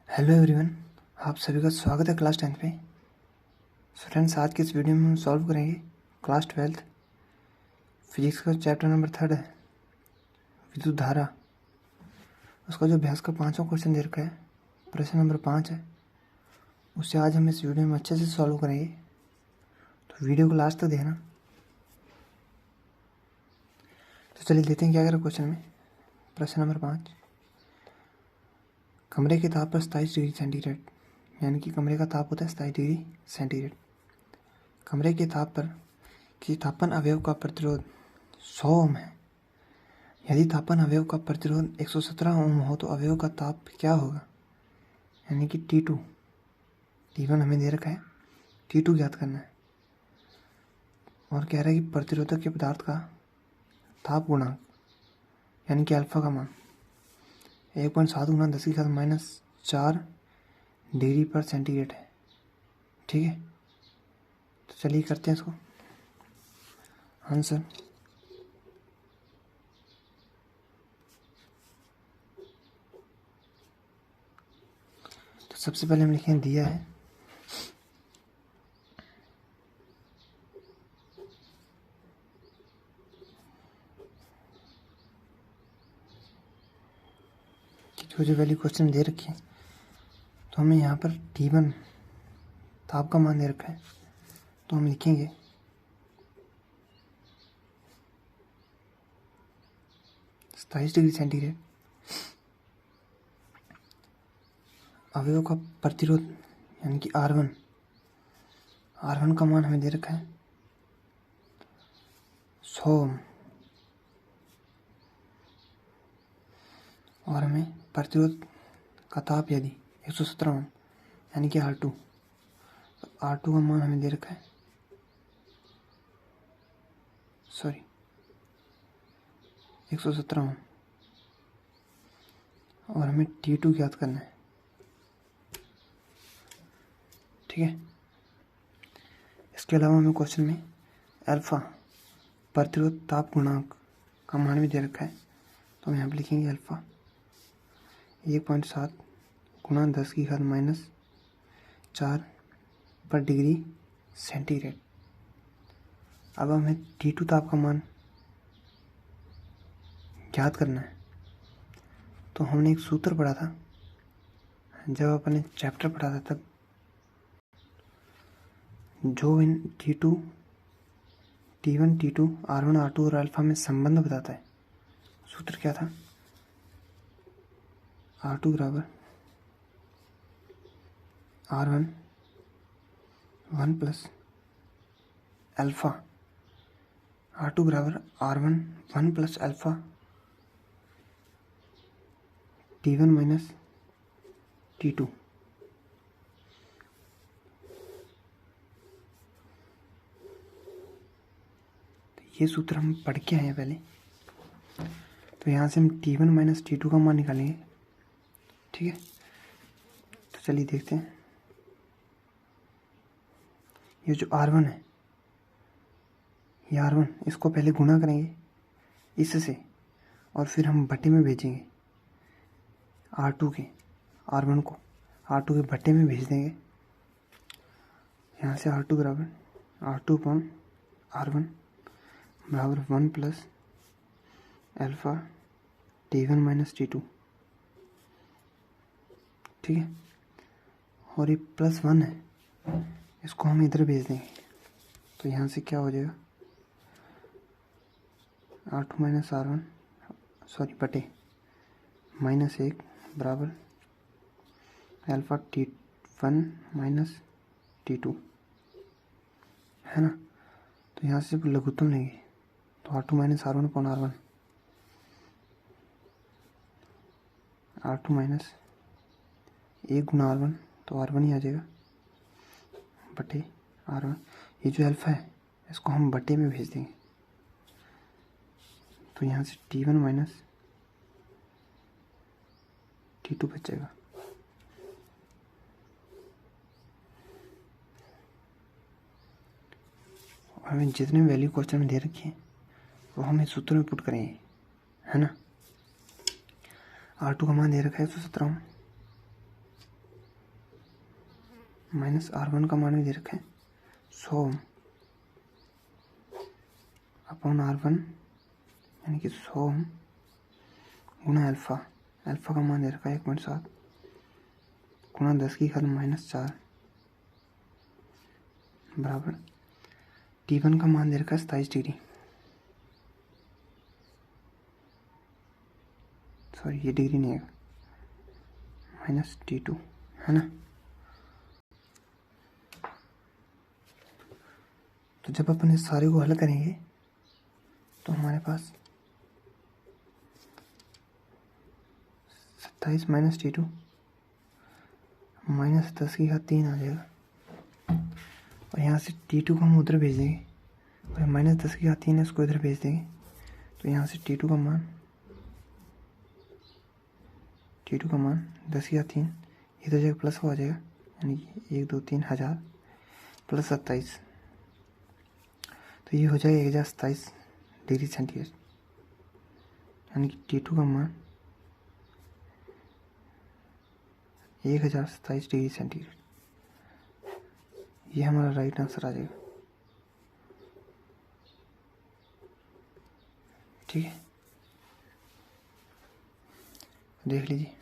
Hello everyone, आप सभी का स्वागत है क्लास 10th पे। फ्रेंड्स, आज के इस वीडियो में हम सॉल्व करेंगे क्लास 12th फिजिक्स का चैप्टर नंबर 3 है विद्युत धारा। उसका जो अभ्यास का 5वां क्वेश्चन दे रखा है, प्रश्न नंबर 5 है, उससे आज हम इस वीडियो में अच्छे से सॉल्व करेंगे। तो वीडियो को लास्ट तक देखना। तो चलिए देखते हैं क्या करें क्वेश्चन में। प्रश्न नंबर 5, कमरे के ताप पर 27 डिग्री सेंटीग्रेड, यानी कि कमरे का ताप होता है 27 डिग्री सेंटीग्रेड। कमरे के ताप पर किसी तापन अवयव का प्रतिरोध 100 ओम है। यदि तापन अवयव का प्रतिरोध 117 ओम हो तो अवयव का ताप क्या होगा, यानी कि T2। T1 हमें दे रखा है, T2 ज्ञात करना है। और कह रहा है कि प्रतिरोधक के पदार्थ का ताप गुणांक, यानी कि अल्फा का मान 1.7 गुना 10⁻⁻4 डिग्री पर सेंटीग्रेड है। ठीक है, तो चलिए करते हैं इसको आंसर। तो सबसे पहले हम लिखेंगे दिया है कि जो वैल्यू क्वेश्चन दे रखी है, तो हमें यहाँ पर T1 ताप का मान दे रखा है, तो हम लिखेंगे 27 डिग्री सेंटीग्रेड। अवयव का प्रतिरोध यानी कि R1 का मान हमें दे रखा है 100 ओम, और हमें प्रतिरोध का ताप यदि 117 ओम यानी कि R2, तो R2 का मान हमें दे रखा है 117 ओम, और हमें T2 ज्ञात करना है। ठीक है, इसके अलावा हमें क्वेश्चन में अल्फा प्रतिरोध ताप गुणांक का मान भी दे रखा है, तो हम यहाँ पर लिखेंगे अल्फा 1.7 गुणा 10⁻⁻4 पर डिग्री सेंटीग्रेड। अब हमें T2 ताप का मान ज्ञात करना है। तो हमने एक सूत्र पढ़ा था जब अपने चैप्टर पढ़ा था तब, जो इन T1, T2, R1, R2 और अल्फा में संबंध बताता है। सूत्र क्या था? R2 बराबर R1 1 प्लस अल्फा, R2 बराबर R1 1 plus alpha T1 minus T2। ये सूत्र हम पढ़ के आए हैं पहले, तो यहाँ से हम T1 माइनस T2 का मान निकालेंगे। ठीक है, तो चलिए देखते हैं। ये जो R1 है, ये R1, इसको पहले गुणा करेंगे इससे, और फिर हम बटे में भेजेंगे R2 के, R1 को R2 के बटे में भेज देंगे। यहाँ से R2 बराबर R2 अपॉन R1 बराबर 1 plus alpha T1 minus T2। ठीक है, और ये +1 है, इसको हम इधर भेज देंगे, तो यहाँ से क्या हो जाएगा R2 माइनस R1 बटे -1 बराबर अल्फा T1 माइनस T2, है ना। तो यहाँ से लघुत्तम लेंगे, तो R2 minus R1 upon R1 minus 1 गुना R1, तो R1 ही आ जाएगा बटे R1। ये जो अल्फा है इसको हम बटे में भेज देंगे, तो यहाँ से T1 माइनस T2 बचेगा। और हमें जितने वैल्यू क्वेश्चन में दे रखी है वो हम इस सूत्र में पुट करेंगे, है ना। R2 का मान दे रखा है 117 ओम, माइनस R1 का मान भी दे रखा है 100 ओम अपॉन R1 यानी कि 100 ओम गुना अल्फ़ा। अल्फ़ा का मान दे रखा है 1.7 गुना 10 की घात -4 बराबर T1 का मान दे रखा है 27 डिग्री। सॉरी ये डिग्री नहीं है, -T2 है ना। तो जब अपन इस सारे को हल करेंगे तो हमारे पास 27 -T2 -10 की घात 3 आ जाएगा और यहाँ से T2 को हम उधर भेज देंगे और -10 की घात 3 है उसको इधर भेज देंगे। तो यहाँ से T2 का मान 10 की घात 3 इधर जगह प्लस हो जाएगा यानी कि 1 2 3 1000 प्लस 27 तो ये हो जाएगा 1027 डिग्री सेंटीग्रेड यानी कि T2 का मान 1027 डिग्री सेंटीग्रेड। ये हमारा राइट आंसर आ जाएगा। ठीक है, देख लीजिए।